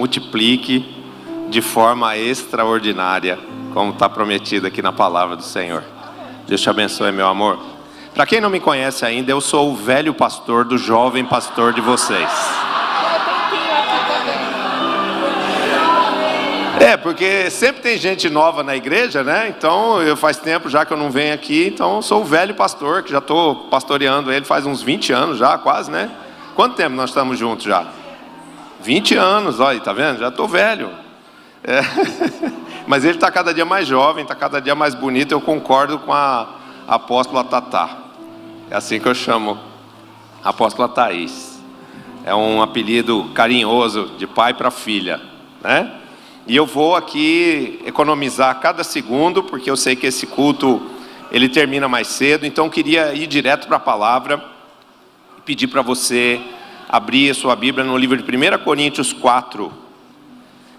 multiplique de forma extraordinária, como está prometido aqui na palavra do Senhor. Deus te abençoe, meu amor. Para quem não me conhece ainda, eu sou o velho pastor do jovem pastor de vocês. Porque sempre tem gente nova na igreja, né? Então, faz tempo já que eu não venho aqui, então eu sou o velho pastor, que já estou pastoreando ele faz uns 20 anos já, quase, né? Quanto tempo nós estamos juntos já? 20 anos, olha, tá vendo? Já estou velho. Mas ele está cada dia mais jovem, está cada dia mais bonito. Eu concordo com a apóstola Tatá. É assim que eu chamo a apóstola Thaís. É um apelido carinhoso de pai para filha, né? E eu vou aqui economizar cada segundo, porque eu sei que esse culto ele termina mais cedo. Então eu queria ir direto para a palavra e pedir para você abrir a sua Bíblia no livro de 1 Coríntios 4.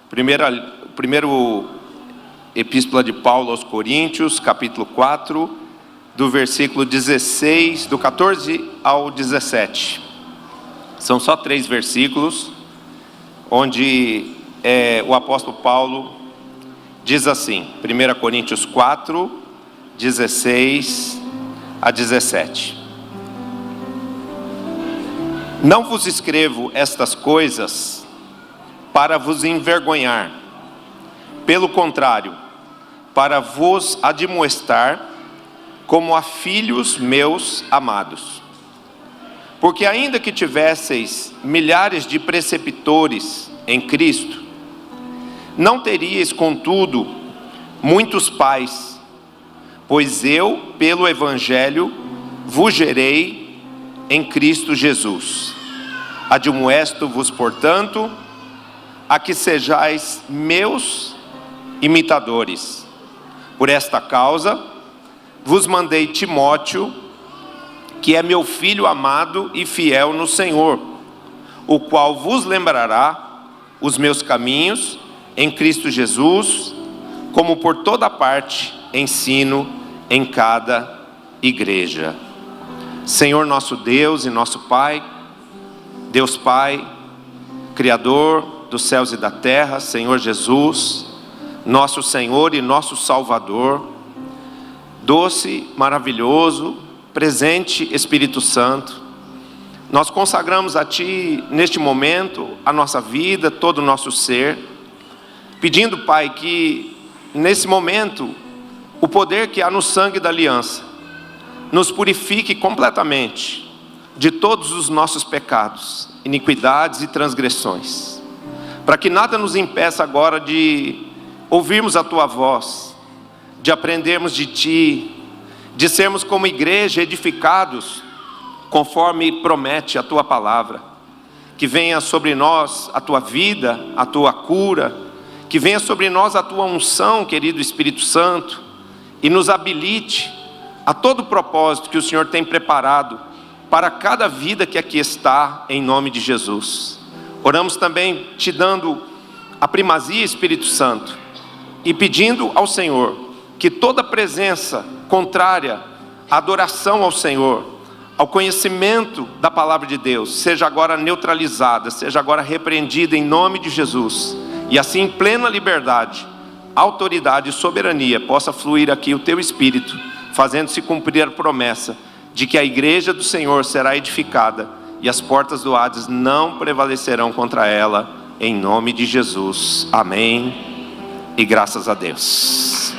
Primeiro epístola de Paulo aos Coríntios, capítulo 4, do versículo 16, do 14 ao 17. São só 3 versículos, onde o apóstolo Paulo diz assim, 1 Coríntios 4, 16 a 17. Não vos escrevo estas coisas para vos envergonhar, pelo contrário, para vos admoestar como a filhos meus amados. Porque ainda que tivesseis milhares de preceptores em Cristo, não teríeis, contudo, muitos pais, pois eu, pelo Evangelho, vos gerei em Cristo Jesus. Admoesto-vos, portanto, a que sejais meus imitadores. Por esta causa, vos mandei Timóteo, que é meu filho amado e fiel no Senhor, o qual vos lembrará os meus caminhos em Cristo Jesus, como por toda parte ensino em cada igreja. Senhor nosso Deus e nosso Pai, Deus Pai, Criador dos céus e da terra, Senhor Jesus, nosso Senhor e nosso Salvador, doce, maravilhoso, presente Espírito Santo, nós consagramos a Ti neste momento a nossa vida, todo o nosso ser, pedindo, Pai, que nesse momento o poder que há no sangue da aliança nos purifique completamente de todos os nossos pecados, iniquidades e transgressões, para que nada nos impeça agora de ouvirmos a Tua voz, de aprendermos de Ti, de sermos como igreja edificados, conforme promete a Tua palavra. Que venha sobre nós a Tua vida, a Tua cura, que venha sobre nós a Tua unção, querido Espírito Santo, e nos habilite a todo o propósito que o Senhor tem preparado para cada vida que aqui está, em nome de Jesus. Oramos também Te dando a primazia, Espírito Santo, e pedindo ao Senhor que toda presença contrária à adoração ao Senhor, ao conhecimento da palavra de Deus, seja agora neutralizada, seja agora repreendida em nome de Jesus, e assim em plena liberdade, autoridade e soberania possa fluir aqui o Teu Espírito, fazendo-se cumprir a promessa de que a igreja do Senhor será edificada e as portas do Hades não prevalecerão contra ela, em nome de Jesus. Amém e graças a Deus.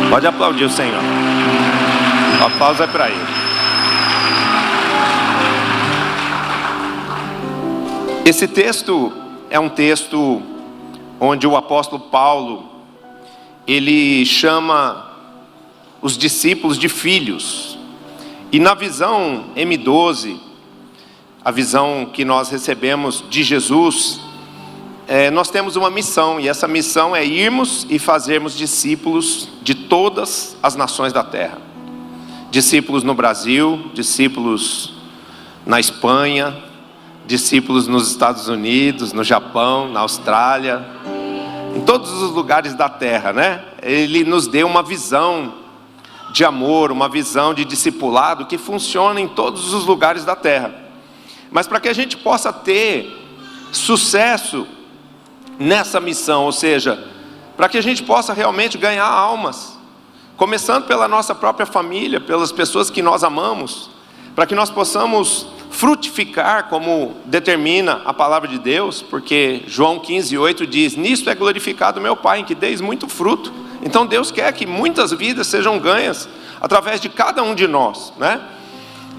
Pode aplaudir o Senhor. O aplauso é para Ele. Esse texto é um texto onde o apóstolo Paulo, ele chama os discípulos de filhos. E na visão M12, a visão que nós recebemos de Jesus, nós temos uma missão, e essa missão é irmos e fazermos discípulos de todas as nações da terra. Discípulos no Brasil, discípulos na Espanha, discípulos nos Estados Unidos, no Japão, na Austrália, em todos os lugares da terra, né? Ele nos deu uma visão de amor, uma visão de discipulado que funciona em todos os lugares da terra. Mas para que a gente possa ter sucesso nessa missão, ou seja, para que a gente possa realmente ganhar almas, começando pela nossa própria família, pelas pessoas que nós amamos, para que nós possamos frutificar, como determina a palavra de Deus, porque João 15:8 diz: nisto é glorificado meu Pai, em que deis muito fruto. Então Deus quer que muitas vidas sejam ganhas através de cada um de nós, né?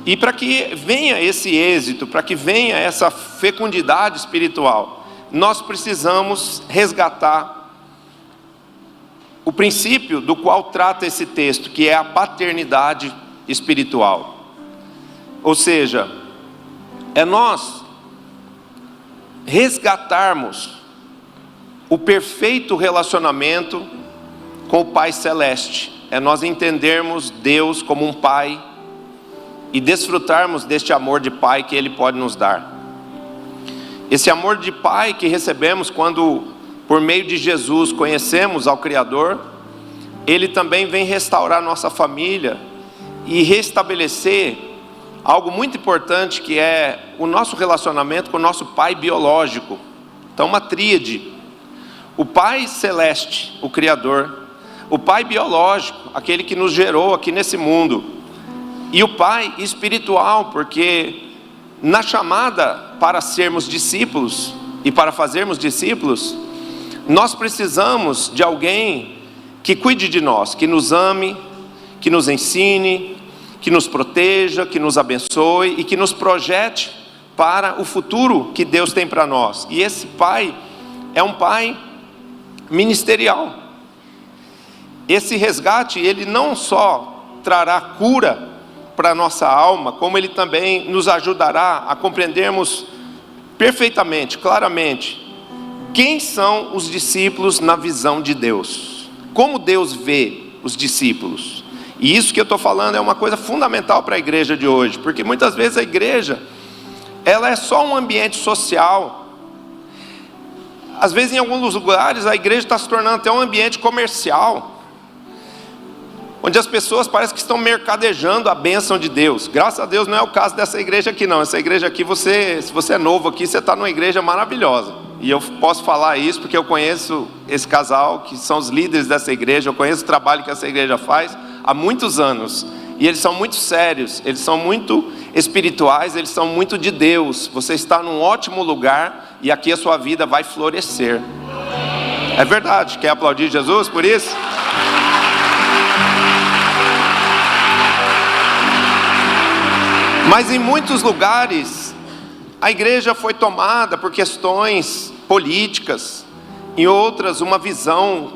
E para que venha esse êxito, para que venha essa fecundidade espiritual, nós precisamos resgatar o princípio do qual trata esse texto, que é a paternidade espiritual. Ou seja, é nós resgatarmos o perfeito relacionamento com o Pai Celeste. É nós entendermos Deus como um Pai e desfrutarmos deste amor de Pai que Ele pode nos dar. Esse amor de Pai que recebemos quando, por meio de Jesus, conhecemos ao Criador, Ele também vem restaurar nossa família e restabelecer algo muito importante, que é o nosso relacionamento com o nosso Pai biológico. Então, uma tríade: o Pai Celeste, o Criador; o Pai biológico, aquele que nos gerou aqui nesse mundo; e o Pai espiritual, porque na chamada para sermos discípulos e para fazermos discípulos, nós precisamos de alguém que cuide de nós, que nos ame, que nos ensine, que nos proteja, que nos abençoe e que nos projete para o futuro que Deus tem para nós. E esse Pai é um Pai ministerial. Esse resgate, ele não só trará cura para a nossa alma, como ele também nos ajudará a compreendermos perfeitamente, claramente, quem são os discípulos na visão de Deus, como Deus vê os discípulos. E isso que eu estou falando é uma coisa fundamental para a igreja de hoje, porque muitas vezes a igreja, ela é só um ambiente social. Às vezes em alguns lugares a igreja está se tornando até um ambiente comercial, onde as pessoas parecem que estão mercadejando a bênção de Deus. Graças a Deus não é o caso dessa igreja aqui não. Essa igreja aqui, se você é novo aqui, você está numa igreja maravilhosa. E eu posso falar isso porque eu conheço esse casal, que são os líderes dessa igreja. Eu conheço o trabalho que essa igreja faz há muitos anos. E eles são muito sérios, eles são muito espirituais, eles são muito de Deus. Você está num ótimo lugar e aqui a sua vida vai florescer. É verdade. Quer aplaudir Jesus por isso? Mas em muitos lugares, a igreja foi tomada por questões políticas, em outras, uma visão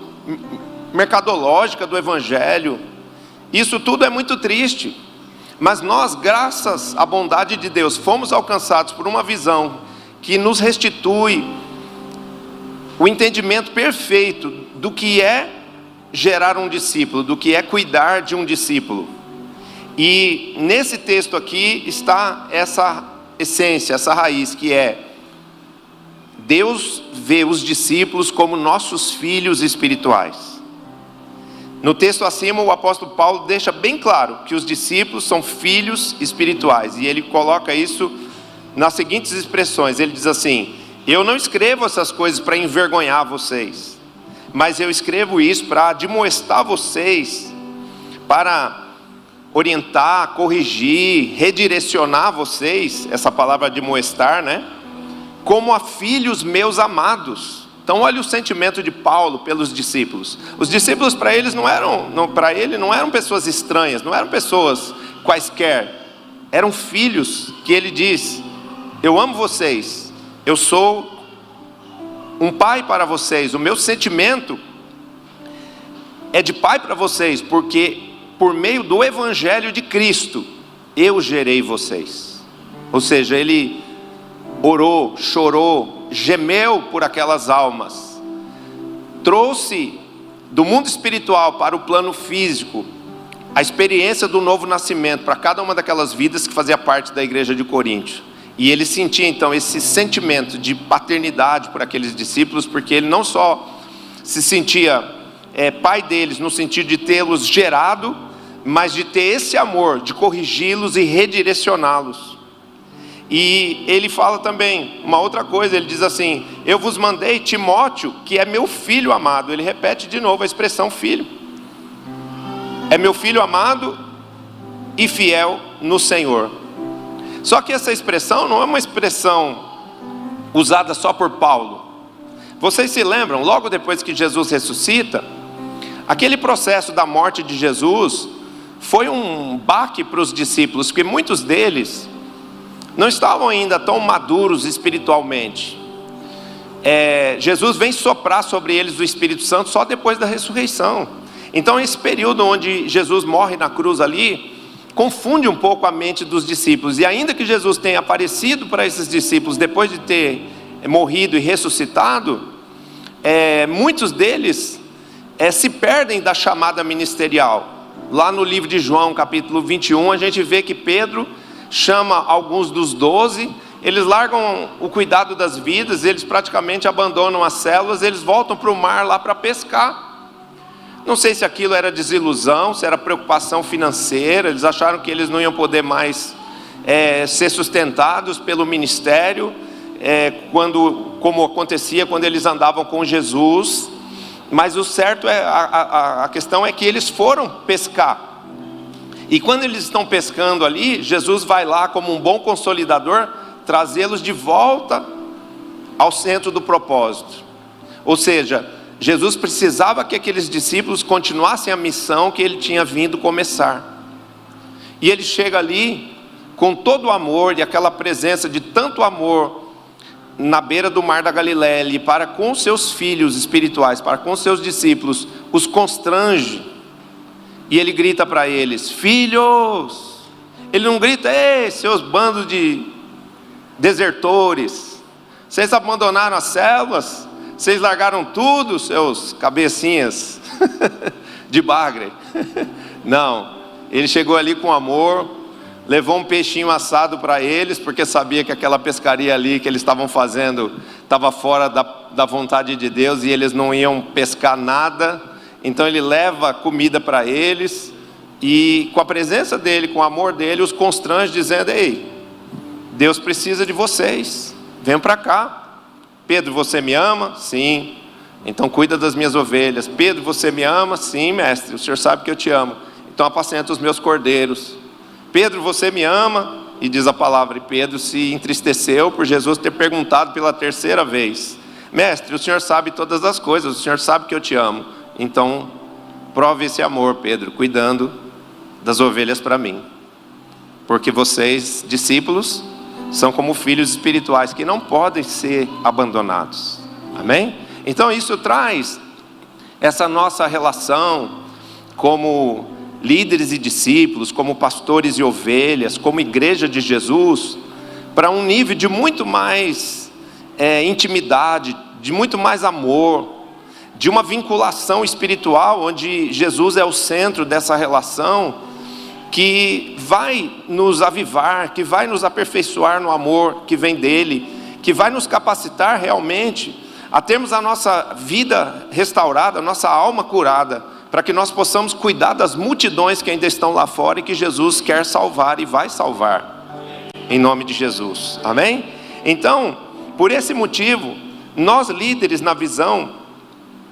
mercadológica do Evangelho. Isso tudo é muito triste, mas nós, graças à bondade de Deus, fomos alcançados por uma visão que nos restitui o entendimento perfeito do que é gerar um discípulo, do que é cuidar de um discípulo. E nesse texto aqui está essa essência, essa raiz, que é: Deus vê os discípulos como nossos filhos espirituais. No texto acima, o apóstolo Paulo deixa bem claro que os discípulos são filhos espirituais, e ele coloca isso nas seguintes expressões. Ele diz assim: eu não escrevo essas coisas para envergonhar vocês, mas eu escrevo isso para admoestar vocês, para orientar, corrigir, redirecionar vocês. Essa palavra admoestar, né? Como a filhos meus amados. Então olha o sentimento de Paulo pelos discípulos. Os discípulos para ele não eram pessoas estranhas, não eram pessoas quaisquer, eram filhos que ele diz: eu amo vocês, eu sou um pai para vocês, o meu sentimento é de pai para vocês, porque por meio do Evangelho de Cristo, eu gerei vocês. Ou seja, ele orou, chorou, gemeu por aquelas almas, trouxe do mundo espiritual para o plano físico a experiência do novo nascimento para cada uma daquelas vidas que fazia parte da igreja de Corinto. E ele sentia então esse sentimento de paternidade por aqueles discípulos, porque ele não só se sentia pai deles no sentido de tê-los gerado, mas de ter esse amor, de corrigi-los e redirecioná-los. E ele fala também uma outra coisa, ele diz assim: eu vos mandei Timóteo, que é meu filho amado. Ele repete de novo a expressão filho. É meu filho amado e fiel no Senhor. Só que essa expressão não é uma expressão usada só por Paulo. Vocês se lembram, logo depois que Jesus ressuscita, aquele processo da morte de Jesus foi um baque para os discípulos, porque muitos deles não estavam ainda tão maduros espiritualmente. Jesus vem soprar sobre eles o Espírito Santo só depois da ressurreição. Então esse período onde Jesus morre na cruz ali, confunde um pouco a mente dos discípulos. E ainda que Jesus tenha aparecido para esses discípulos depois de ter morrido e ressuscitado, muitos deles se perdem da chamada ministerial. Lá no livro de João, capítulo 21, a gente vê que Pedro chama alguns dos 12, eles largam o cuidado das vidas, eles praticamente abandonam as células, eles voltam para o mar lá para pescar. Não sei se aquilo era desilusão, se era preocupação financeira, eles acharam que eles não iam poder mais ser sustentados pelo ministério, como acontecia quando eles andavam com Jesus. Mas o certo a questão é que eles foram pescar. E quando eles estão pescando ali, Jesus vai lá como um bom consolidador, trazê-los de volta ao centro do propósito. Ou seja, Jesus precisava que aqueles discípulos continuassem a missão que ele tinha vindo começar. E ele chega ali com todo o amor e aquela presença de tanto amor na beira do mar da Galiléia, e para com seus filhos espirituais, para com seus discípulos, os constrange. E ele grita para eles: filhos. Ele não grita: ei, seus bandos de desertores, vocês abandonaram as células, vocês largaram tudo, seus cabecinhas de bagre. Não, ele chegou ali com amor, levou um peixinho assado para eles, porque sabia que aquela pescaria ali que eles estavam fazendo estava fora da vontade de Deus, e eles não iam pescar nada. Então ele leva comida para eles, e com a presença dele, com o amor dele, os constrange, dizendo: ei, Deus precisa de vocês, venham para cá. Pedro, você me ama? Sim. Então cuida das minhas ovelhas. Pedro, você me ama? Sim, mestre, o senhor sabe que eu te amo. Então apacenta os meus cordeiros. Pedro, você me ama? E diz a palavra, e Pedro se entristeceu por Jesus ter perguntado pela terceira vez: mestre, o senhor sabe todas as coisas, o senhor sabe que eu te amo. Então prove esse amor, Pedro, cuidando das ovelhas para mim. Porque vocês, discípulos, são como filhos espirituais que não podem ser abandonados. Amém? Então isso traz essa nossa relação como líderes e discípulos, como pastores e ovelhas, como igreja de Jesus, para um nível de muito mais intimidade, de muito mais amor, de uma vinculação espiritual, onde Jesus é o centro dessa relação, que vai nos avivar, que vai nos aperfeiçoar no amor que vem dele, que vai nos capacitar realmente a termos a nossa vida restaurada, a nossa alma curada, para que nós possamos cuidar das multidões que ainda estão lá fora e que Jesus quer salvar e vai salvar, em nome de Jesus, amém? Então, por esse motivo, nós líderes na visão,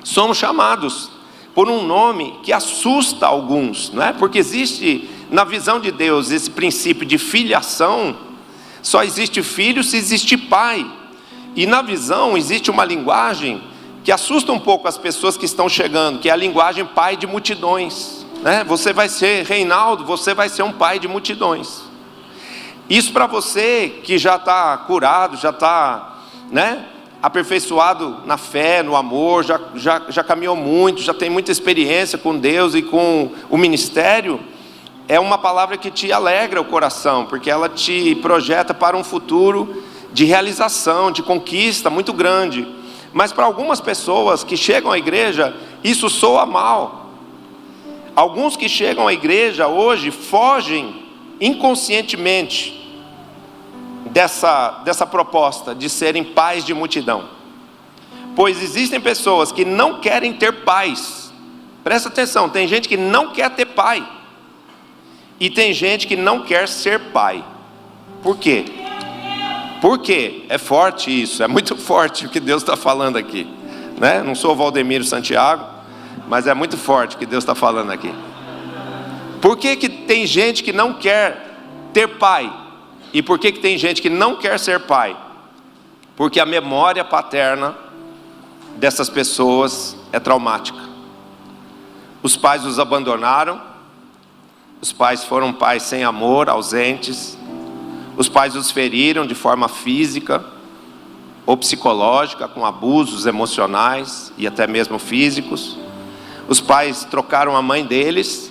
somos chamados por um nome que assusta alguns, não é? Porque existe na visão de Deus esse princípio de filiação. Só existe filho se existe pai, e na visão existe uma linguagem que assusta um pouco as pessoas que estão chegando, que é a linguagem pai de multidões, né? Você vai ser, Reinaldo, você vai ser um pai de multidões. Isso para você que já está curado, já está, né, aperfeiçoado na fé, no amor, já caminhou muito, já tem muita experiência com Deus e com o ministério, é uma palavra que te alegra o coração, porque ela te projeta para um futuro de realização, de conquista muito grande. Mas para algumas pessoas que chegam à igreja, isso soa mal. Alguns que chegam à igreja hoje fogem inconscientemente dessa proposta de serem pais de multidão. Pois existem pessoas que não querem ter pais. Presta atenção, tem gente que não quer ter pai. E tem gente que não quer ser pai. Por quê? Por quê? É forte isso, é muito forte o que Deus está falando aqui, né? Não sou o Valdemiro Santiago, mas é muito forte o que Deus está falando aqui. Por que que tem gente que não quer ter pai? E por que que tem gente que não quer ser pai? Porque a memória paterna dessas pessoas é traumática. Os pais os abandonaram, os pais foram pais sem amor, ausentes, os pais os feriram de forma física ou psicológica, com abusos emocionais e até mesmo físicos. Os pais trocaram a mãe deles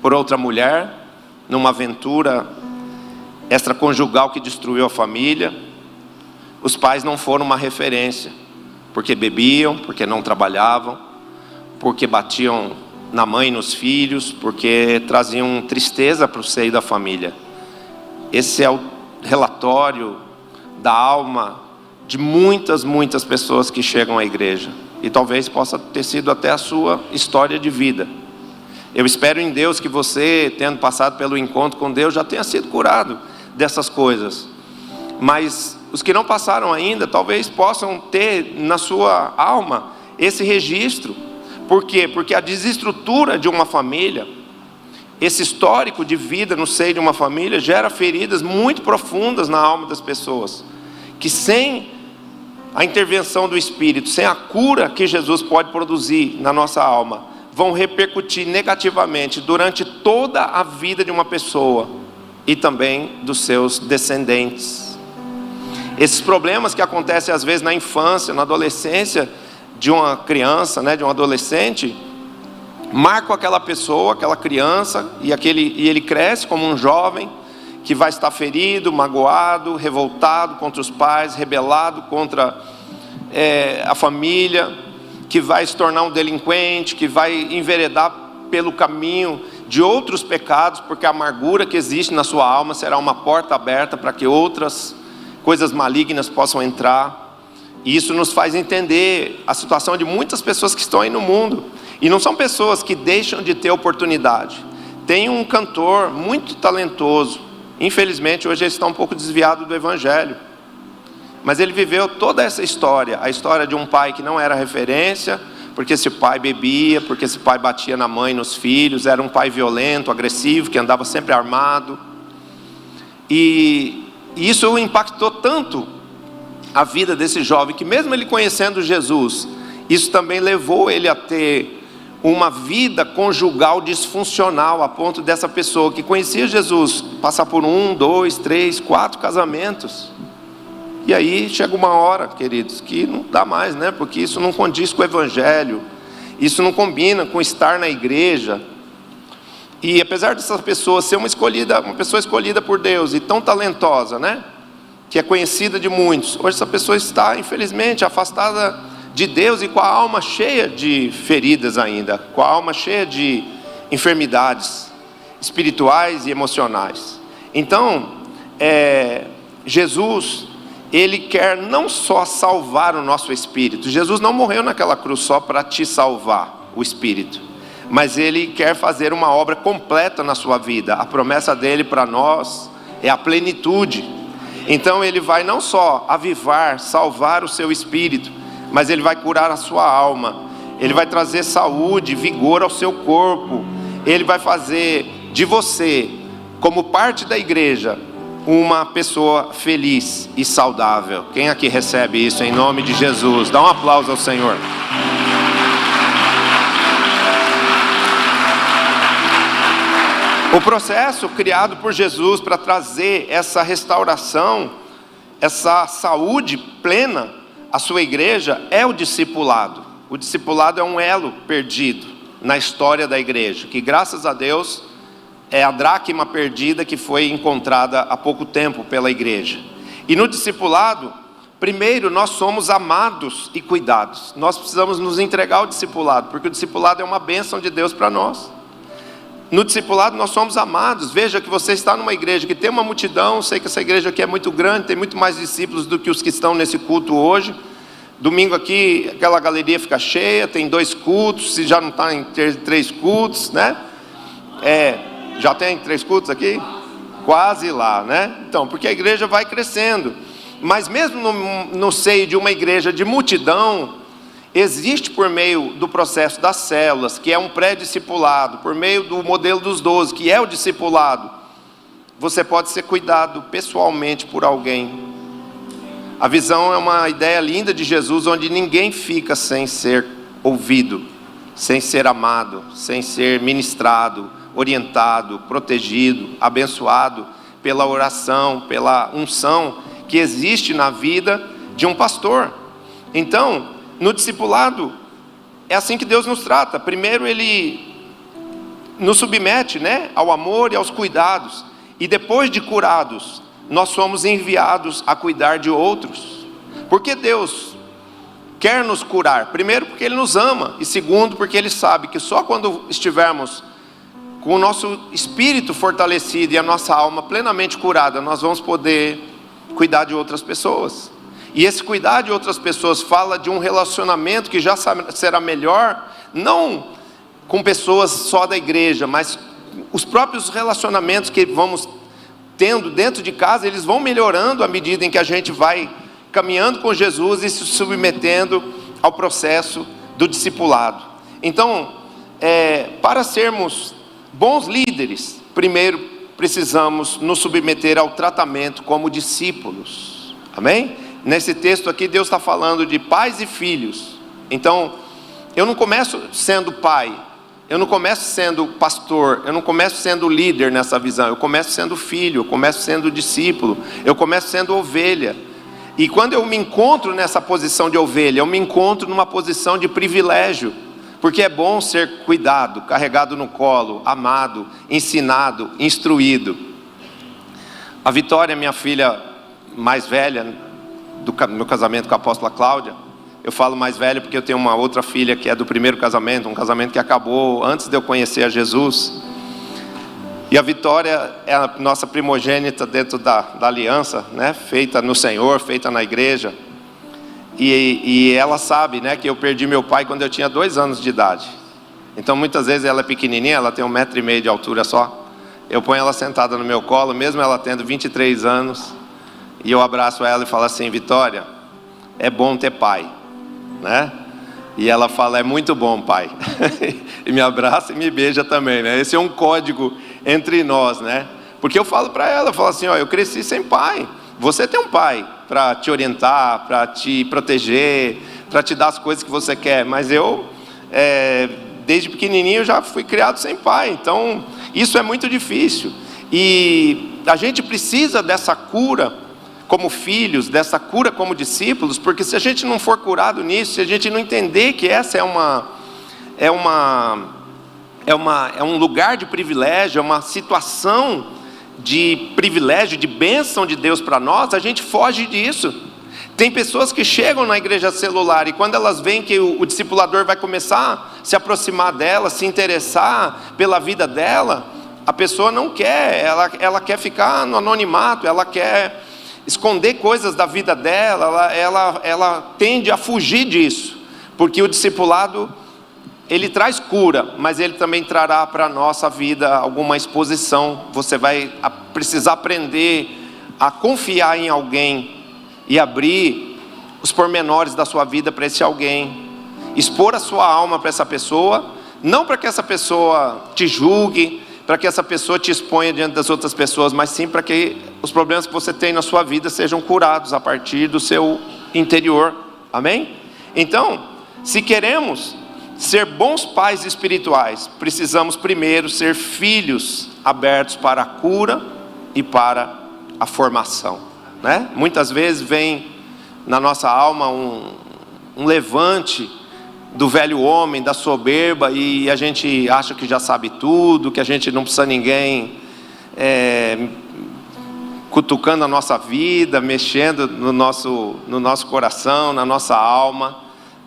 por outra mulher, numa aventura extraconjugal que destruiu a família. Os pais não foram uma referência, porque bebiam, porque não trabalhavam, porque batiam na mãe e nos filhos, porque traziam tristeza para o seio da família. Esse é o relatório da alma de muitas pessoas que chegam à igreja, e talvez possa ter sido até a sua história de vida. Eu espero em Deus que você, tendo passado pelo encontro com Deus, já tenha sido curado dessas coisas, mas os que não passaram ainda, talvez possam ter na sua alma esse registro. Por quê? Porque a desestrutura de uma família, esse histórico de vida no seio de uma família, gera feridas muito profundas na alma das pessoas, que sem a intervenção do Espírito, sem a cura que Jesus pode produzir na nossa alma, vão repercutir negativamente durante toda a vida de uma pessoa e também dos seus descendentes. Esses problemas que acontecem às vezes na infância, na adolescência de uma criança, né, de um adolescente, marcam aquela pessoa, aquela criança, e ele cresce como um jovem que vai estar ferido, magoado, revoltado contra os pais, rebelado contra a família, que vai se tornar um delinquente, que vai enveredar pelo caminho de outros pecados, porque a amargura que existe na sua alma será uma porta aberta para que outras coisas malignas possam entrar. E isso nos faz entender a situação de muitas pessoas que estão aí no mundo, e não são pessoas que deixam de ter oportunidade. Tem um cantor muito talentoso, infelizmente hoje ele está um pouco desviado do evangelho, mas ele viveu toda essa história, a história de um pai que não era referência, porque esse pai bebia, porque esse pai batia na mãe, nos filhos, era um pai violento, agressivo, que andava sempre armado, e isso impactou tanto a vida desse jovem, que mesmo ele conhecendo Jesus, isso também levou ele a ter uma vida conjugal disfuncional, a ponto dessa pessoa que conhecia Jesus passar por 1, 2, 3, 4 casamentos. E aí chega uma hora, queridos, que não dá mais, né? Porque isso não condiz com o evangelho, isso não combina com estar na igreja. E apesar dessa pessoa ser uma pessoa escolhida por Deus e tão talentosa, né, que é conhecida de muitos, hoje essa pessoa está, infelizmente, afastada de Deus e com a alma cheia de feridas ainda, com a alma cheia de enfermidades espirituais e emocionais. Então, Jesus, Ele quer não só salvar o nosso espírito. Jesus não morreu naquela cruz só para te salvar o espírito, mas Ele quer fazer uma obra completa na sua vida. A promessa dEle para nós é a plenitude. Então Ele vai não só avivar, salvar o seu espírito, mas Ele vai curar a sua alma. Ele vai trazer saúde, vigor ao seu corpo. Ele vai fazer de você, como parte da igreja, uma pessoa feliz e saudável. Quem aqui recebe isso em nome de Jesus? Dá um aplauso ao Senhor. O processo criado por Jesus para trazer essa restauração, essa saúde plena à sua igreja, é o discipulado. O discipulado é um elo perdido na história da igreja, que graças a Deus é a dracma perdida que foi encontrada há pouco tempo pela igreja. E no discipulado, primeiro nós somos amados e cuidados. Nós precisamos nos entregar ao discipulado, porque o discipulado é uma bênção de Deus para nós. No discipulado nós somos amados. Veja que você está numa igreja que tem uma multidão. Sei que essa igreja aqui é muito grande, tem muito mais discípulos do que os que estão nesse culto hoje. Domingo aqui, aquela galeria fica cheia, tem 2 cultos, se já não está em 3 cultos, né? Já tem 3 cultos aqui? Quase lá, né? Então, porque a igreja vai crescendo. Mas mesmo no seio de uma igreja de multidão, existe por meio do processo das células, que é um pré-discipulado, por meio do modelo dos 12, que é o discipulado, você pode ser cuidado pessoalmente por alguém. A visão é uma ideia linda de Jesus, onde ninguém fica sem ser ouvido, sem ser amado, sem ser ministrado, orientado, protegido, abençoado pela oração, pela unção que existe na vida de um pastor. Então, no discipulado, é assim que Deus nos trata. Primeiro Ele nos submete, ao amor e aos cuidados. E depois de curados, nós somos enviados a cuidar de outros. Porque Deus quer nos curar? Primeiro, porque Ele nos ama. E segundo, porque Ele sabe que só quando estivermos com o nosso espírito fortalecido e a nossa alma plenamente curada, nós vamos poder cuidar de outras pessoas. E esse cuidar de outras pessoas fala de um relacionamento que já será melhor, não com pessoas só da igreja, mas os próprios relacionamentos que vamos tendo dentro de casa, eles vão melhorando à medida em que a gente vai caminhando com Jesus e se submetendo ao processo do discipulado. Então, para sermos bons líderes, primeiro precisamos nos submeter ao tratamento como discípulos. Amém? Nesse texto aqui, Deus está falando de pais e filhos. Então, eu não começo sendo pai, eu não começo sendo pastor, eu não começo sendo líder nessa visão. Eu começo sendo filho, eu começo sendo discípulo, eu começo sendo ovelha. E quando eu me encontro nessa posição de ovelha, eu me encontro numa posição de privilégio. Porque é bom ser cuidado, carregado no colo, amado, ensinado, instruído. A Vitória, minha filha mais velha, do meu casamento com a apóstola Cláudia, eu falo mais velha porque eu tenho uma outra filha que é do primeiro casamento, um casamento que acabou antes de eu conhecer a Jesus. E a Vitória é a nossa primogênita dentro da aliança, feita no Senhor, feita na igreja. E ela sabe, que eu perdi meu pai quando eu tinha 2 anos de idade. Então muitas vezes ela é pequenininha, ela tem 1,5 m de altura só. Eu ponho ela sentada no meu colo, mesmo ela tendo 23 anos, e eu abraço ela e falo assim: Vitória, é bom ter pai, E ela fala: é muito bom, pai. E me abraça e me beija também, Esse é um código entre nós, Porque eu falo para ela, eu falo assim: eu cresci sem pai. Você tem um pai para te orientar, para te proteger, para te dar as coisas que você quer. Mas eu, desde pequenininho, já fui criado sem pai. Então, isso é muito difícil. E a gente precisa dessa cura como filhos, dessa cura como discípulos, porque se a gente não for curado nisso, se a gente não entender que essa é um lugar de privilégio, é uma situação de privilégio, de bênção de Deus para nós, a gente foge disso. Tem pessoas que chegam na igreja celular e quando elas veem que o discipulador vai começar a se aproximar dela, se interessar pela vida dela, a pessoa não quer, ela quer ficar no anonimato, ela quer esconder coisas da vida dela, ela tende a fugir disso, porque o discipulado, ele traz cura, mas ele também trará para a nossa vida alguma exposição. Você vai precisar aprender a confiar em alguém e abrir os pormenores da sua vida para esse alguém, expor a sua alma para essa pessoa, não para que essa pessoa te julgue, para que essa pessoa te exponha diante das outras pessoas, mas sim para que os problemas que você tem na sua vida sejam curados a partir do seu interior. Amém? Então, se queremos ser bons pais espirituais, precisamos primeiro ser filhos abertos para a cura e para a formação, Muitas vezes vem na nossa alma um levante do velho homem, da soberba, e a gente acha que já sabe tudo, que a gente não precisa ninguém cutucando a nossa vida, mexendo no nosso coração, na nossa alma.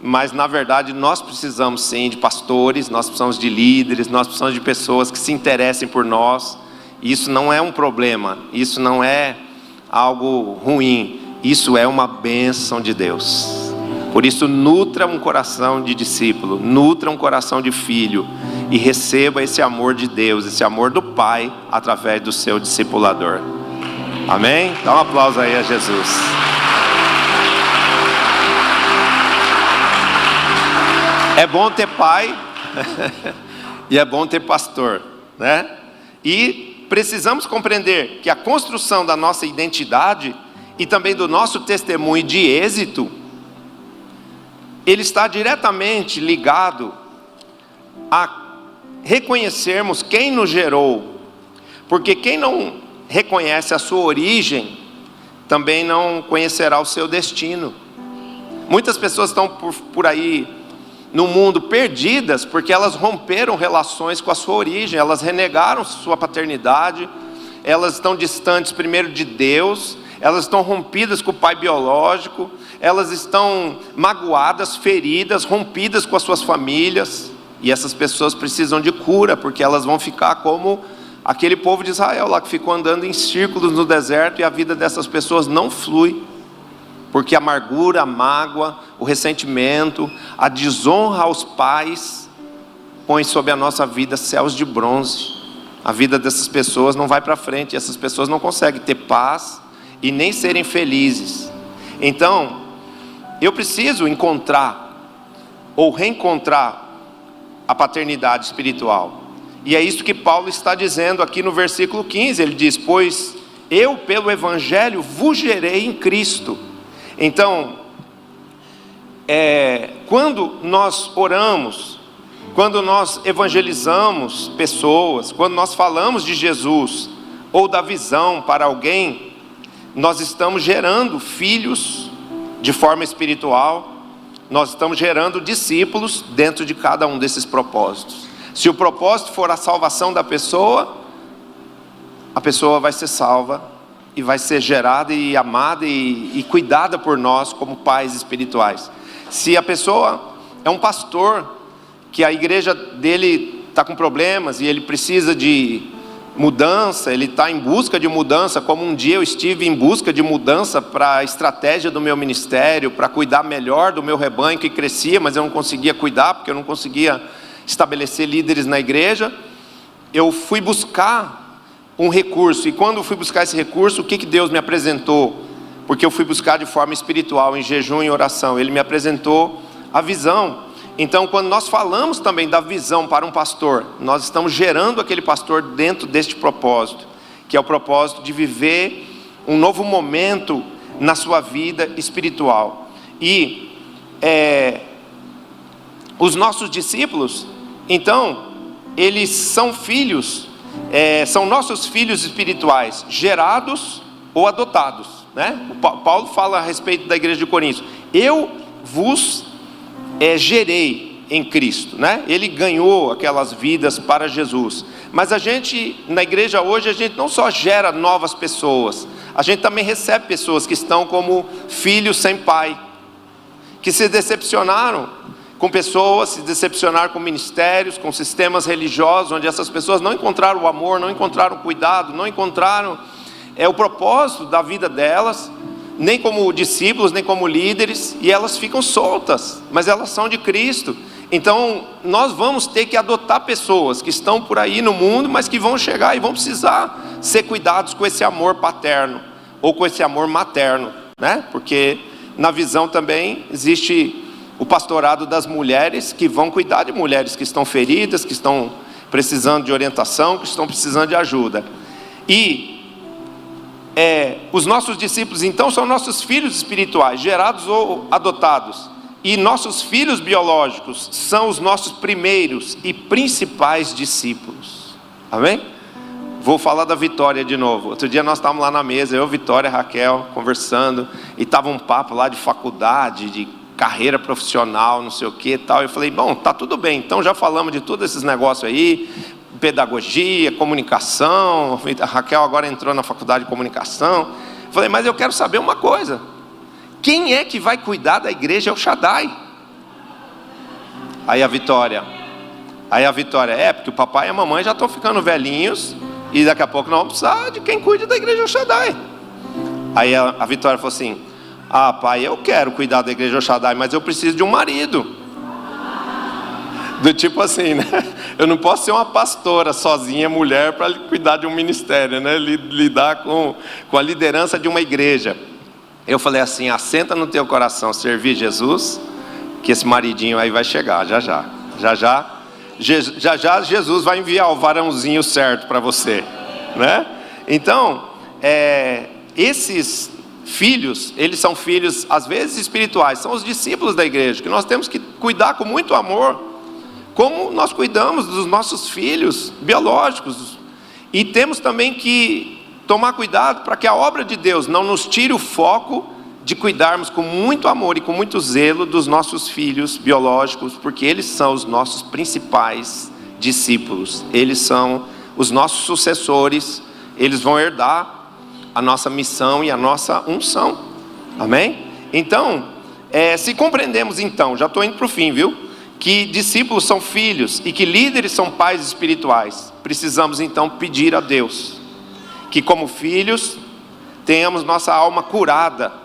Mas na verdade nós precisamos sim de pastores, nós precisamos de líderes, nós precisamos de pessoas que se interessem por nós. Isso não é um problema, isso não é algo ruim, isso é uma bênção de Deus. Por isso, nutra um coração de discípulo, nutra um coração de filho e receba esse amor de Deus, esse amor do Pai através do seu discipulador. Amém? Dá um aplauso aí a Jesus. É bom ter pai e é bom ter pastor, né? E precisamos compreender que a construção da nossa identidade e também do nosso testemunho de êxito, ele está diretamente ligado a reconhecermos quem nos gerou, porque quem não reconhece a sua origem, também não conhecerá o seu destino. Muitas pessoas estão por aí no mundo perdidas, porque elas romperam relações com a sua origem, elas renegaram sua paternidade, elas estão distantes primeiro de Deus, elas estão rompidas com o pai biológico, elas estão magoadas, feridas, rompidas com as suas famílias, e essas pessoas precisam de cura, porque elas vão ficar como aquele povo de Israel lá, que ficou andando em círculos no deserto, e a vida dessas pessoas não flui, porque a amargura, a mágoa, o ressentimento, a desonra aos pais, põe sobre a nossa vida céus de bronze. A vida dessas pessoas não vai para frente, e essas pessoas não conseguem ter paz, e nem serem felizes. Então, eu preciso encontrar, ou reencontrar, a paternidade espiritual. E é isso que Paulo está dizendo aqui no versículo 15, ele diz: pois eu pelo Evangelho vos gerei em Cristo. Então, quando nós oramos, quando nós evangelizamos pessoas, quando nós falamos de Jesus, ou da visão para alguém, nós estamos gerando filhos de forma espiritual, nós estamos gerando discípulos dentro de cada um desses propósitos. Se o propósito for a salvação da pessoa, a pessoa vai ser salva, e vai ser gerada e amada e cuidada por nós como pais espirituais. Se a pessoa é um pastor, que a igreja dele está com problemas e ele precisa de mudança, ele está em busca de mudança, como um dia eu estive em busca de mudança para a estratégia do meu ministério, para cuidar melhor do meu rebanho que crescia, mas eu não conseguia cuidar, porque eu não conseguia estabelecer líderes na igreja. Eu fui buscar um recurso, e quando eu fui buscar esse recurso, o que Deus me apresentou? Porque eu fui buscar de forma espiritual, em jejum e oração, Ele me apresentou a visão. Então, quando nós falamos também da visão para um pastor, nós estamos gerando aquele pastor dentro deste propósito, que é o propósito de viver um novo momento na sua vida espiritual. E os nossos discípulos, então, eles são filhos, são nossos filhos espirituais, gerados ou adotados, né? O Paulo fala a respeito da igreja de Corinto: eu vos gerei em Cristo, né? Ele ganhou aquelas vidas para Jesus. Mas a gente, na igreja hoje, a gente não só gera novas pessoas, a gente também recebe pessoas que estão como filhos sem pai, que se decepcionaram com pessoas, se decepcionaram com ministérios, com sistemas religiosos, onde essas pessoas não encontraram o amor, não encontraram o cuidado, não encontraram o propósito da vida delas, nem como discípulos, nem como líderes, e elas ficam soltas, mas elas são de Cristo. Então, nós vamos ter que adotar pessoas que estão por aí no mundo, mas que vão chegar e vão precisar ser cuidados com esse amor paterno, ou com esse amor materno, né? Porque na visão também existe o pastorado das mulheres, que vão cuidar de mulheres que estão feridas, que estão precisando de orientação, que estão precisando de ajuda. E os nossos discípulos, então, são nossos filhos espirituais, gerados ou adotados. E nossos filhos biológicos são os nossos primeiros e principais discípulos. Amém? Vou falar da Vitória de novo. Outro dia nós estávamos lá na mesa, eu, Vitória e Raquel, conversando, e estava um papo lá de faculdade, de carreira profissional, não sei o que e tal. Eu falei: bom, tá tudo bem, então já falamos de todos esses negócios aí, pedagogia, comunicação. A Raquel agora entrou na faculdade de comunicação. Eu falei: mas eu quero saber uma coisa: quem é que vai cuidar da igreja El Shaddai? Aí a Vitória, porque o papai e a mamãe já estão ficando velhinhos, e daqui a pouco nós vamos precisar de quem cuide da igreja El Shaddai. Aí a Vitória falou assim: ah, pai, eu quero cuidar da igreja El Shaddai, mas eu preciso de um marido. Do tipo assim, né? Eu não posso ser uma pastora sozinha, mulher, para cuidar de um ministério, né? Lidar com a liderança de uma igreja. Eu falei assim: assenta no teu coração servir Jesus, que esse maridinho aí vai chegar, já já. Já Jesus vai enviar o varãozinho certo para você, né? Então, esses filhos, eles são filhos, às vezes espirituais, são os discípulos da igreja, que nós temos que cuidar com muito amor, como nós cuidamos dos nossos filhos biológicos. E temos também que tomar cuidado para que a obra de Deus não nos tire o foco de cuidarmos com muito amor e com muito zelo dos nossos filhos biológicos, porque eles são os nossos principais discípulos, eles são os nossos sucessores, eles vão herdar a nossa missão e a nossa unção, amém? Então, se compreendemos então, já estou indo para o fim, viu? Que discípulos são filhos e que líderes são pais espirituais, precisamos então pedir a Deus que, como filhos, tenhamos nossa alma curada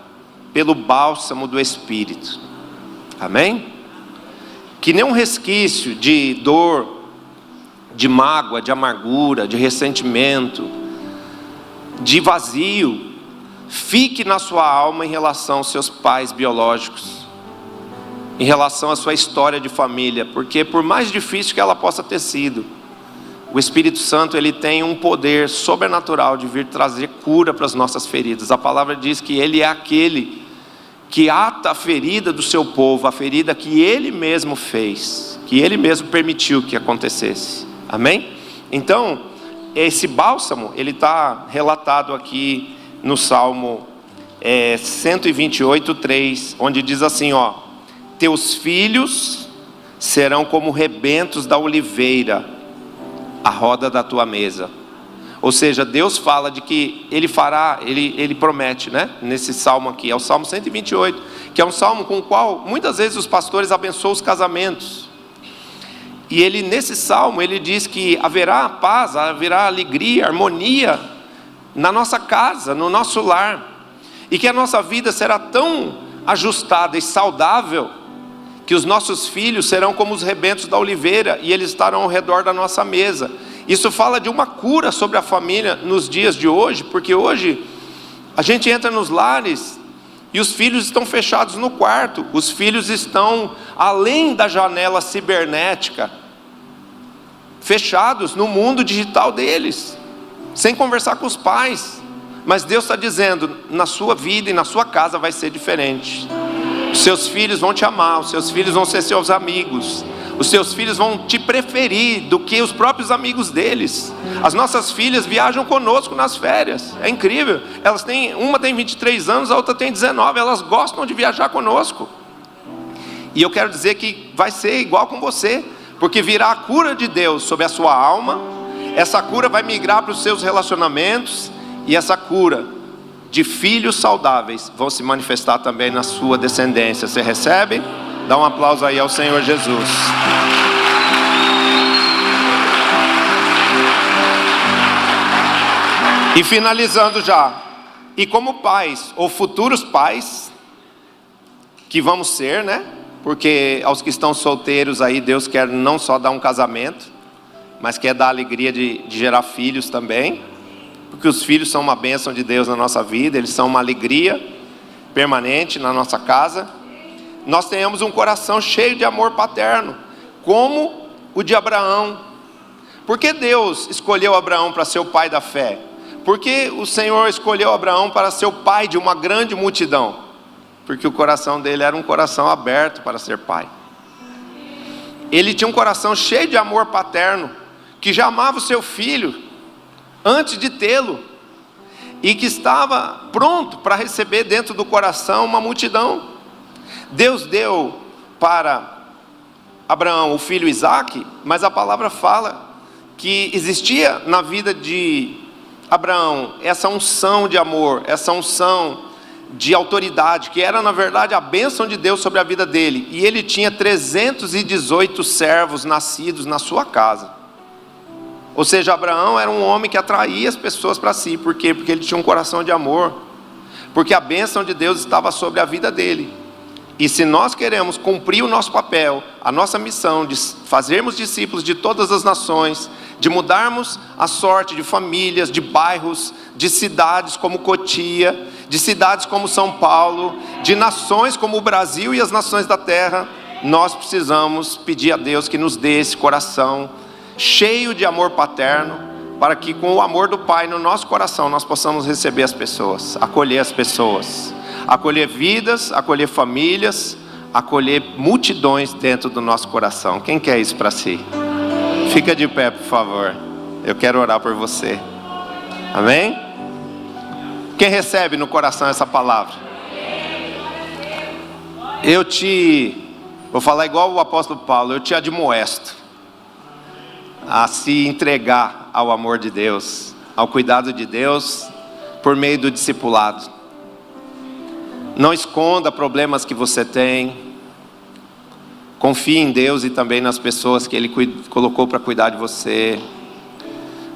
pelo bálsamo do Espírito, amém? Que nenhum resquício de dor, de mágoa, de amargura, de ressentimento, de vazio, fique na sua alma em relação aos seus pais biológicos, em relação à sua história de família, porque por mais difícil que ela possa ter sido, o Espírito Santo, ele tem um poder sobrenatural de vir trazer cura para as nossas feridas. A palavra diz que ele é aquele que ata a ferida do seu povo, a ferida que ele mesmo fez, que ele mesmo permitiu que acontecesse, amém? Então, esse bálsamo, ele está relatado aqui no Salmo 128:3, onde diz assim, teus filhos serão como rebentos da oliveira, a roda da tua mesa. Ou seja, Deus fala de que Ele fará, Ele promete, né? Nesse salmo aqui, é o Salmo 128, que é um salmo com o qual muitas vezes os pastores abençoam os casamentos. E ele, nesse salmo, ele diz que haverá paz, haverá alegria, harmonia na nossa casa, no nosso lar, e que a nossa vida será tão ajustada e saudável que os nossos filhos serão como os rebentos da oliveira e eles estarão ao redor da nossa mesa. Isso fala de uma cura sobre a família nos dias de hoje, porque hoje a gente entra nos lares e os filhos estão fechados no quarto, os filhos estão além da janela cibernética, fechados no mundo digital deles, sem conversar com os pais. Mas Deus está dizendo, na sua vida e na sua casa vai ser diferente. Os seus filhos vão te amar, os seus filhos vão ser seus amigos, os seus filhos vão te preferir do que os próprios amigos deles. As nossas filhas viajam conosco nas férias, é incrível. Uma tem 23 anos, a outra tem 19, elas gostam de viajar conosco. E eu quero dizer que vai ser igual com você, porque virá a cura de Deus sobre a sua alma, essa cura vai migrar para os seus relacionamentos, e essa cura de filhos saudáveis vão se manifestar também na sua descendência. Você recebe? Dá um aplauso aí ao Senhor Jesus. E finalizando já, e como pais, ou futuros pais, que vamos ser, né? Porque aos que estão solteiros aí, Deus quer não só dar um casamento, mas quer dar a alegria de gerar filhos também. Porque os filhos são uma bênção de Deus na nossa vida, eles são uma alegria permanente na nossa casa. Nós tenhamos um coração cheio de amor paterno, como o de Abraão. Por que Deus escolheu Abraão para ser o pai da fé? Por que o Senhor escolheu Abraão para ser o pai de uma grande multidão? Porque o coração dele era um coração aberto para ser pai. Ele tinha um coração cheio de amor paterno, que já amava o seu filho antes de tê-lo, e que estava pronto para receber dentro do coração uma multidão. Deus deu para Abraão o filho Isaque, mas a palavra fala que existia na vida de Abraão essa unção de amor, essa unção de autoridade, que era na verdade a bênção de Deus sobre a vida dele, e ele tinha 318 servos nascidos na sua casa. Ou seja, Abraão era um homem que atraía as pessoas para si. Por quê? Porque ele tinha um coração de amor, porque a bênção de Deus estava sobre a vida dele. E se nós queremos cumprir o nosso papel, a nossa missão de fazermos discípulos de todas as nações, de mudarmos a sorte de famílias, de bairros, de cidades como Cotia, de cidades como São Paulo, de nações como o Brasil e as nações da terra, nós precisamos pedir a Deus que nos dê esse coração cheio de amor paterno, para que com o amor do Pai no nosso coração nós possamos receber as pessoas, acolher as pessoas, acolher vidas, acolher famílias, acolher multidões dentro do nosso coração. Quem quer isso para si? Fica de pé, por favor. Eu quero orar por você. Amém? Quem recebe no coração essa palavra? Vou falar igual o apóstolo Paulo, eu te admoesto a se entregar ao amor de Deus, ao cuidado de Deus, por meio do discipulado. Não esconda problemas que você tem. Confie em Deus e também nas pessoas que Ele colocou para cuidar de você.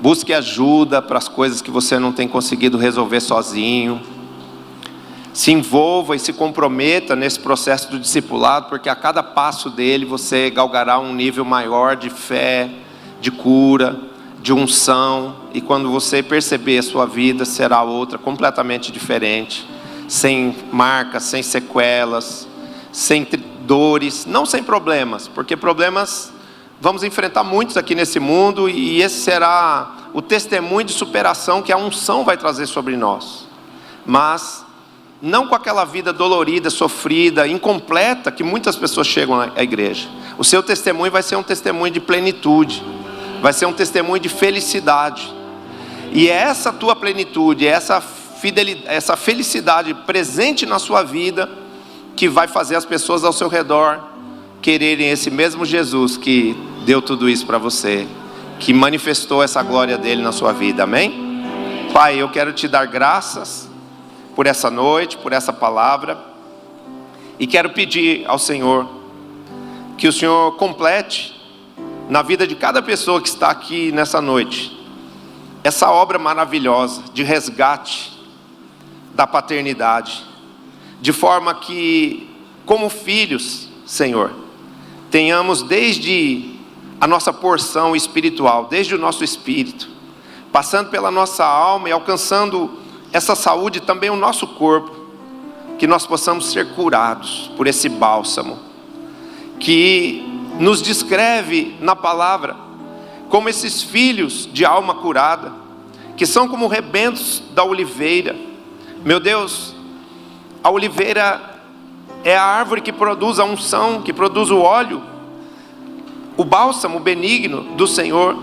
Busque ajuda para as coisas que você não tem conseguido resolver sozinho. Se envolva e se comprometa nesse processo do discipulado, porque a cada passo dele você galgará um nível maior de fé, de cura, de unção. E quando você perceber, a sua vida será outra, completamente diferente. Sem marcas, sem sequelas, sem dores, não sem problemas, porque problemas vamos enfrentar muitos aqui nesse mundo, e esse será o testemunho de superação que a unção vai trazer sobre nós. Mas não com aquela vida dolorida, sofrida, incompleta que muitas pessoas chegam à igreja. O seu testemunho vai ser um testemunho de plenitude, vai ser um testemunho de felicidade. E é essa tua plenitude, essa felicidade presente na sua vida que vai fazer as pessoas ao seu redor quererem esse mesmo Jesus que deu tudo isso para você, que manifestou essa glória dele na sua vida. Amém? Pai, eu quero te dar graças por essa noite, por essa palavra, e quero pedir ao Senhor que o Senhor complete na vida de cada pessoa que está aqui nessa noite essa obra maravilhosa de resgate da paternidade, de forma que, como filhos, Senhor, tenhamos desde a nossa porção espiritual, desde o nosso espírito, passando pela nossa alma e alcançando essa saúde também o nosso corpo, que nós possamos ser curados por esse bálsamo, que nos descreve na palavra como esses filhos de alma curada, que são como rebentos da oliveira. Meu Deus, a oliveira é a árvore que produz a unção, que produz o óleo, o bálsamo benigno do Senhor,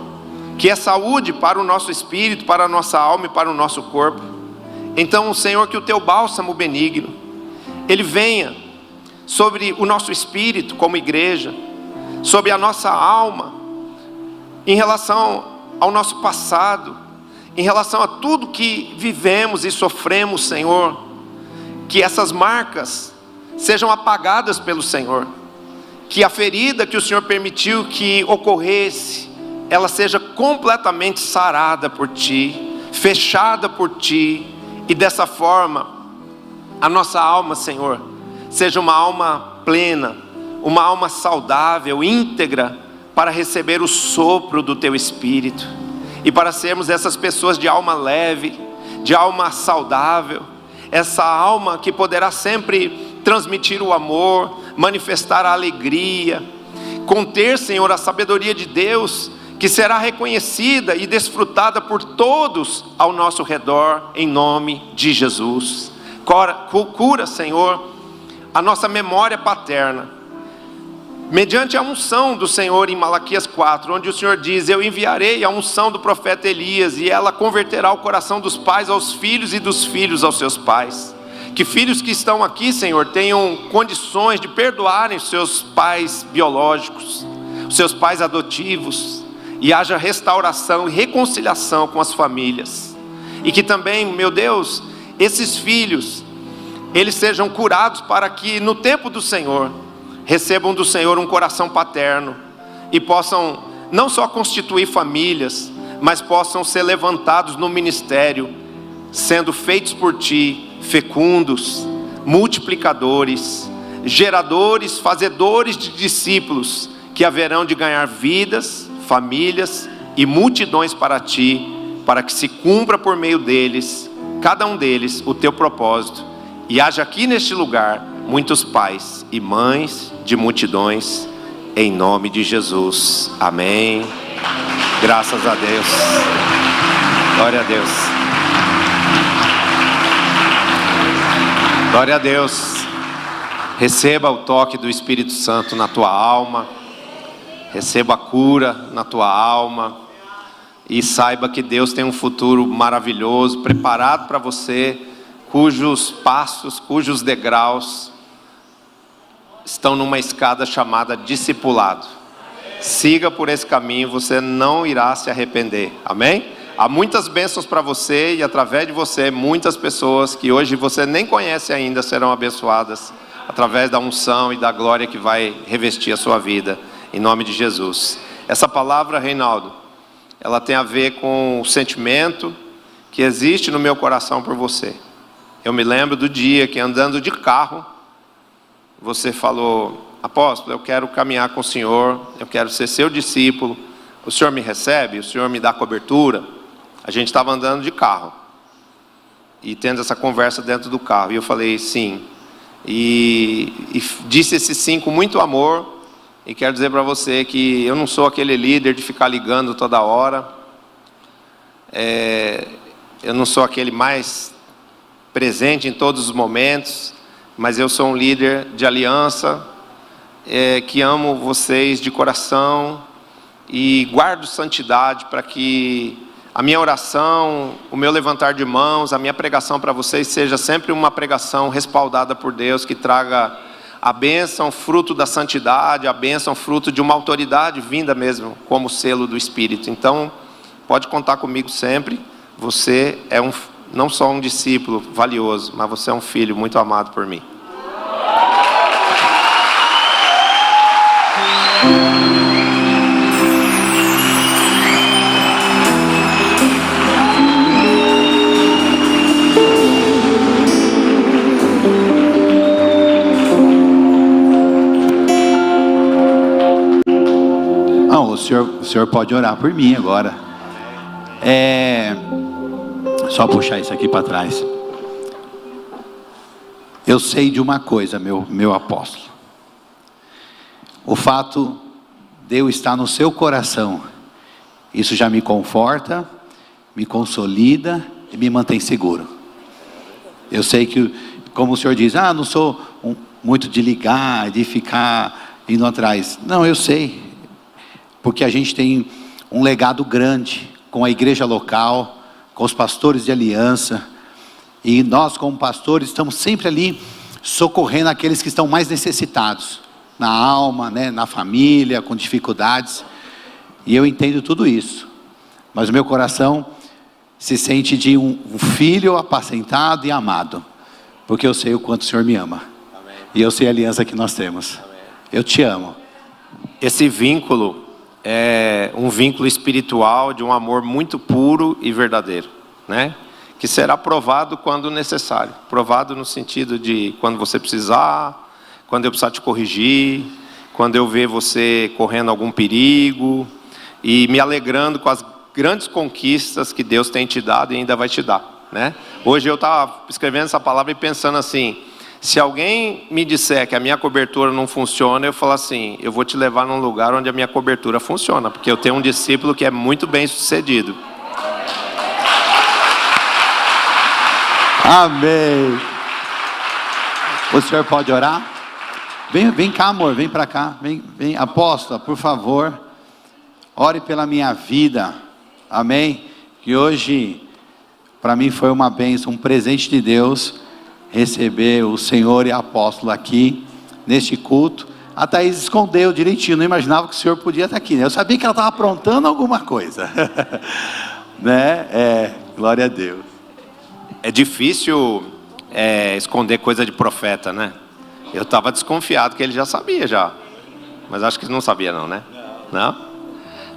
que é saúde para o nosso espírito, para a nossa alma e para o nosso corpo. Então, Senhor, que o teu bálsamo benigno, ele venha sobre o nosso espírito como igreja, sobre a nossa alma, em relação ao nosso passado, em relação a tudo que vivemos e sofremos, Senhor, que essas marcas sejam apagadas pelo Senhor, que a ferida que o Senhor permitiu que ocorresse, ela seja completamente sarada por Ti, fechada por Ti, e dessa forma, a nossa alma, Senhor, seja uma alma plena, uma alma saudável, íntegra, para receber o sopro do Teu Espírito, e para sermos essas pessoas de alma leve, de alma saudável, essa alma que poderá sempre transmitir o amor, manifestar a alegria, conter, Senhor, a sabedoria de Deus, que será reconhecida e desfrutada por todos ao nosso redor, em nome de Jesus. Cura, Senhor, a nossa memória paterna, mediante a unção do Senhor em Malaquias 4, onde o Senhor diz: eu enviarei a unção do profeta Elias, e ela converterá o coração dos pais aos filhos e dos filhos aos seus pais. Que filhos que estão aqui, Senhor, tenham condições de perdoarem os seus pais biológicos, os seus pais adotivos, e haja restauração e reconciliação com as famílias. E que também, meu Deus, esses filhos, eles sejam curados para que no tempo do Senhor, recebam do Senhor um coração paterno, e possam não só constituir famílias, mas possam ser levantados no ministério, sendo feitos por Ti, fecundos, multiplicadores, geradores, fazedores de discípulos, que haverão de ganhar vidas, famílias e multidões para Ti, para que se cumpra por meio deles, cada um deles, o Teu propósito, e haja aqui neste lugar muitos pais e mães de multidões, em nome de Jesus. Amém. Graças a Deus. Glória a Deus. Glória a Deus. Receba o toque do Espírito Santo na tua alma. Receba a cura na tua alma. E saiba que Deus tem um futuro maravilhoso, preparado para você, cujos passos, cujos degraus estão numa escada chamada discipulado. Siga por esse caminho, você não irá se arrepender. Amém? Há muitas bênçãos para você e através de você, muitas pessoas que hoje você nem conhece ainda serão abençoadas através da unção e da glória que vai revestir a sua vida, em nome de Jesus. Essa palavra, Reinaldo, ela tem a ver com o sentimento que existe no meu coração por você. Eu me lembro do dia que, andando de carro, você falou: apóstolo, eu quero caminhar com o Senhor, eu quero ser seu discípulo, o Senhor me recebe, o Senhor me dá cobertura. A gente estava andando de carro e tendo essa conversa dentro do carro, e eu falei sim, e disse esse sim com muito amor. E quero dizer para você que eu não sou aquele líder de ficar ligando toda hora. Eu não sou aquele mais presente em todos os momentos. Mas eu sou um líder de aliança, que amo vocês de coração. E guardo santidade para que a minha oração, o meu levantar de mãos, a minha pregação para vocês seja sempre uma pregação respaldada por Deus, que traga a bênção, fruto da santidade, a bênção, fruto de uma autoridade vinda mesmo, como selo do Espírito. Então, pode contar comigo sempre. Você é não só um discípulo valioso, mas você é um filho muito amado por mim. O senhor pode orar por mim agora. Só puxar isso aqui para trás. Eu sei de uma coisa, meu apóstolo. O fato de eu estar no seu coração, isso já me conforta, me consolida e me mantém seguro. Eu sei que, como o senhor diz, não sou muito de ligar, de ficar indo atrás. Não, eu sei. Porque a gente tem um legado grande com a igreja local, com os pastores de aliança. E nós, como pastores, estamos sempre ali socorrendo aqueles que estão mais necessitados. Na alma, né, na família, com dificuldades. E eu entendo tudo isso. Mas o meu coração se sente de um filho apacentado e amado. Porque eu sei o quanto o Senhor me ama. Amém. E eu sei a aliança que nós temos. Amém. Eu te amo. Esse vínculo é um vínculo espiritual de um amor muito puro e verdadeiro, né? Que será provado quando necessário. Provado no sentido de quando você precisar, quando eu precisar te corrigir, quando eu ver você correndo algum perigo, e me alegrando com as grandes conquistas que Deus tem te dado e ainda vai te dar, né? Hoje eu estava escrevendo essa palavra e pensando assim: se alguém me disser que a minha cobertura não funciona, eu falo assim: eu vou te levar num lugar onde a minha cobertura funciona, porque eu tenho um discípulo que é muito bem sucedido. Amém. O senhor pode orar? Vem cá, amor, vem para cá. Vem, apóstola, por favor, ore pela minha vida. Amém. Que hoje, para mim, foi uma bênção, um presente de Deus, receber o Senhor e a apóstola aqui, neste culto. A Thaís escondeu direitinho, não imaginava que o Senhor podia estar aqui, né? Eu sabia que ela estava aprontando alguma coisa. Né? Glória a Deus. É difícil esconder coisa de profeta, né? Eu estava desconfiado que ele já sabia já. Mas acho que não sabia não, né? Não?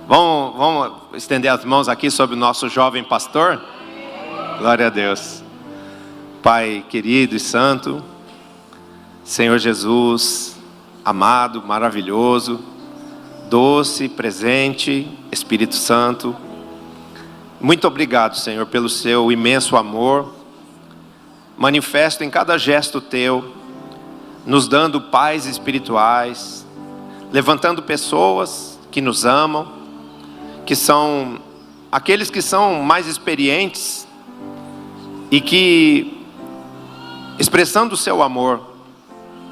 Vamos estender as mãos aqui sobre o nosso jovem pastor? Glória a Deus. Pai querido e santo, Senhor Jesus, amado, maravilhoso, doce, presente, Espírito Santo, muito obrigado, Senhor, pelo seu imenso amor, manifesto em cada gesto teu, nos dando pais espirituais, levantando pessoas que nos amam, que são aqueles que são mais experientes e que, expressando o seu amor,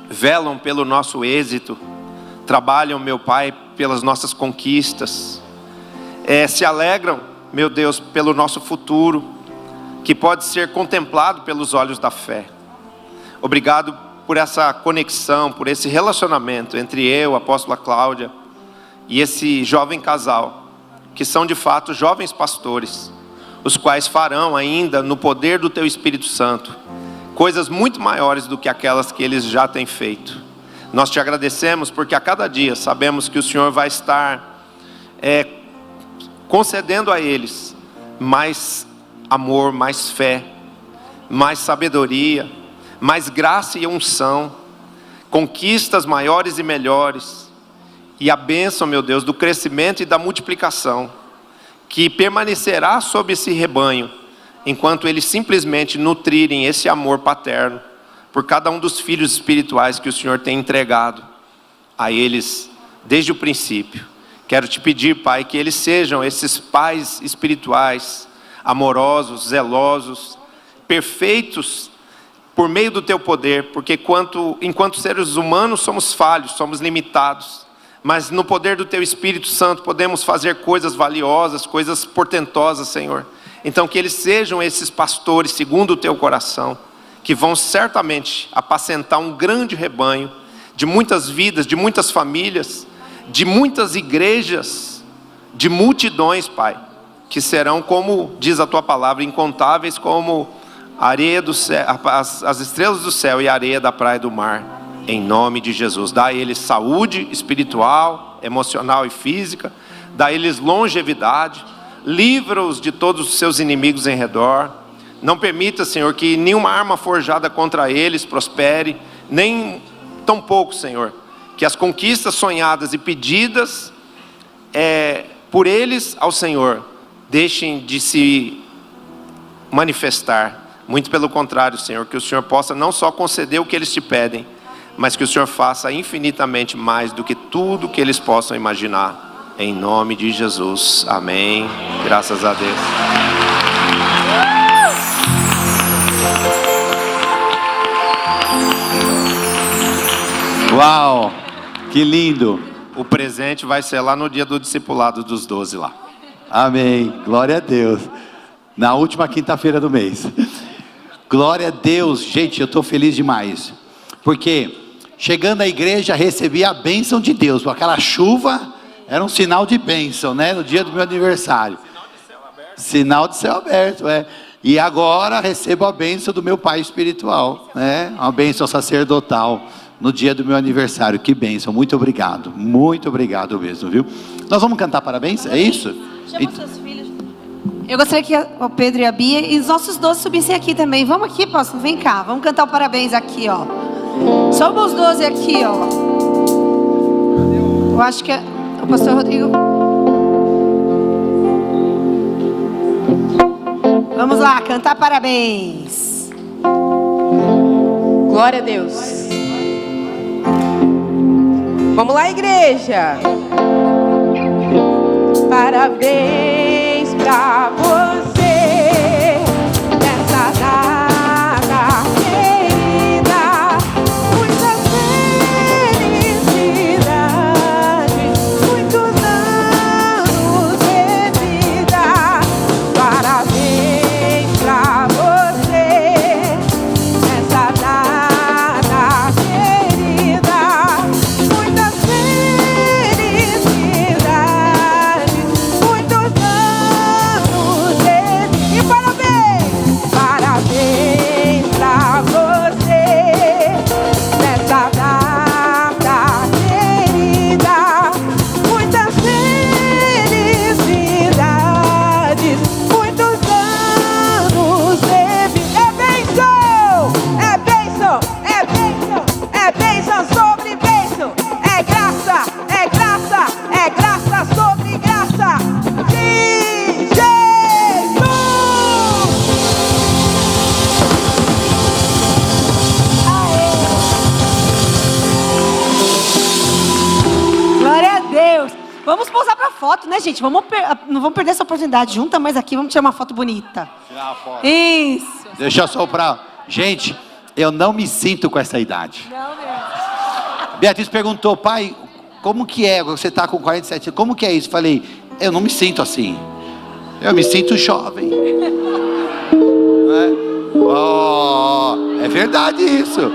velam pelo nosso êxito, trabalham, meu Pai, pelas nossas conquistas, se alegram, meu Deus, pelo nosso futuro, que pode ser contemplado pelos olhos da fé. Obrigado por essa conexão, por esse relacionamento entre eu, a apóstola Cláudia, e esse jovem casal, que são de fato jovens pastores, os quais farão ainda, no poder do Teu Espírito Santo, coisas muito maiores do que aquelas que eles já têm feito. Nós Te agradecemos porque a cada dia sabemos que o Senhor vai estar concedendo a eles mais amor, mais fé, mais sabedoria, mais graça e unção, conquistas maiores e melhores, e a bênção, meu Deus, do crescimento e da multiplicação, que permanecerá sobre esse rebanho, enquanto eles simplesmente nutrirem esse amor paterno, por cada um dos filhos espirituais que o Senhor tem entregado a eles, desde o princípio. Quero Te pedir, Pai, que eles sejam esses pais espirituais, amorosos, zelosos, perfeitos, por meio do Teu poder, porque enquanto seres humanos somos falhos, somos limitados, mas no poder do Teu Espírito Santo podemos fazer coisas valiosas, coisas portentosas, Senhor. Então que eles sejam esses pastores segundo o Teu coração, que vão certamente apacentar um grande rebanho, de muitas vidas, de muitas famílias, de muitas igrejas, de multidões, Pai, que serão, como diz a Tua palavra, incontáveis como a areia do céu, as estrelas do céu e a areia da praia do mar, em nome de Jesus. Dá a eles saúde espiritual, emocional e física, dá a eles longevidade, livra-os de todos os seus inimigos em redor. Não permita, Senhor, que nenhuma arma forjada contra eles prospere, nem tampouco, Senhor, que as conquistas sonhadas e pedidas por eles ao Senhor deixem de se manifestar. Muito pelo contrário, Senhor, que o Senhor possa não só conceder o que eles Te pedem, mas que o Senhor faça infinitamente mais do que tudo que eles possam imaginar. Em nome de Jesus. Amém. Graças a Deus. Uau, que lindo. O presente vai ser lá no dia do discipulado dos 12 lá. Amém, glória a Deus. Na última quinta-feira do mês. Glória a Deus. Gente, eu estou feliz demais, porque chegando à igreja recebi a bênção de Deus. Aquela chuva era um sinal de bênção, né? No dia do meu aniversário. Sinal de céu aberto, E agora recebo a bênção do meu pai espiritual, né? Uma bênção sacerdotal no dia do meu aniversário. Que bênção, muito obrigado mesmo, viu? Nós vamos cantar parabéns, é isso? Chama seus filhos. Eu gostaria que o Pedro e a Bia e os nossos 12 subissem aqui também. Vamos aqui, apóstolo, vem cá, vamos cantar o parabéns aqui, ó. Somos 12 aqui, ó. Eu acho que o pastor Rodrigo. Vamos lá, cantar parabéns. Glória a Deus. Vamos lá, igreja. Parabéns pra você nessa data querida. Muitas felicidades, muitos anos de vida. Parabéns pra você nessa data querida. Muitas felicidades, muitos anos de vida. E parabéns, parabéns pra você nessa data querida. Muitas felicidades, muitos anos de vida. É bênção, é bênção, é bênção, é bênção sobre bênção. É graça, é graça, é graça sobre graça de Jesus. Vamos pousar pra foto, né, gente? Não vamos perder essa oportunidade. Junta mais aqui, vamos tirar uma foto bonita. Tirar a foto. Isso. Deixa eu soprar. Gente, eu não me sinto com essa idade. Não mesmo. Beatriz perguntou, pai, como que é? Você está com 47 anos, como que é isso? Falei, eu não me sinto assim. Eu me sinto jovem. É verdade isso.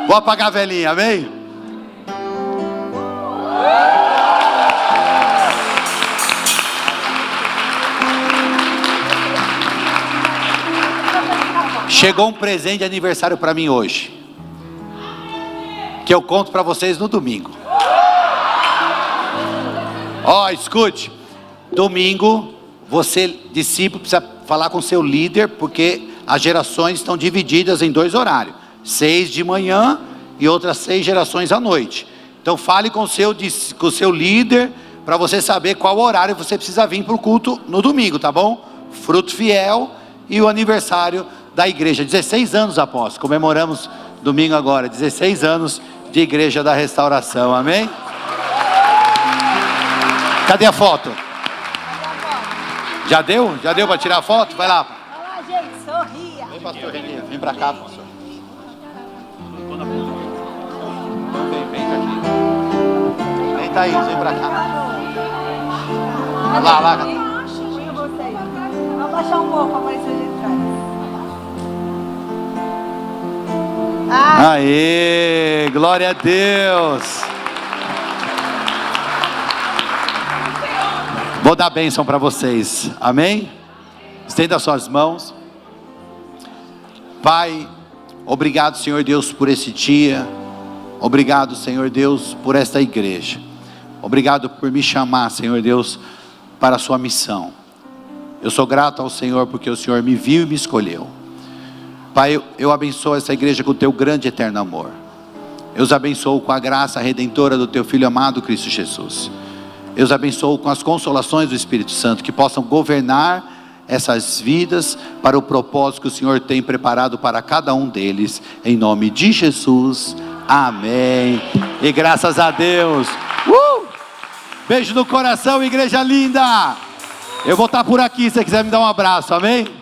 Vou apagar a velhinha, amém? Chegou um presente de aniversário para mim hoje, que eu conto para vocês no domingo. Escute, domingo, você, discípulo, precisa falar com seu líder, porque as gerações estão divididas em 2 horários, 6 de manhã e outras 6 gerações à noite. Então fale com o seu líder, para você saber qual horário você precisa vir para o culto no domingo, tá bom? Fruto fiel e o aniversário da igreja, 16 anos após, comemoramos domingo agora, 16 anos de Igreja da Restauração, amém? Cadê a foto? Já deu? Já deu para tirar a foto? Vai lá. Olha lá, gente, sorria. Vem, pastor Renê, vem para cá, pastor. Então vem aqui. Vem, Thaís, vem para cá. Lá. Vamos baixar um pouco, aparecer ali atrás. Aê, glória a Deus. Vou dar bênção para vocês, amém? Estenda suas mãos. Pai, obrigado, Senhor Deus, por esse dia. Obrigado, Senhor Deus, por esta igreja. Obrigado por me chamar, Senhor Deus, para a sua missão. Eu sou grato ao Senhor porque o Senhor me viu e me escolheu. Pai, eu abençoo essa igreja com o teu grande e eterno amor. Eu os abençoo com a graça redentora do teu Filho amado Cristo Jesus. Eu os abençoo com as consolações do Espírito Santo, que possam governar essas vidas para o propósito que o Senhor tem preparado para cada um deles, em nome de Jesus, amém, e graças a Deus. Beijo no coração, igreja linda. Eu vou estar por aqui, se você quiser me dar um abraço, amém?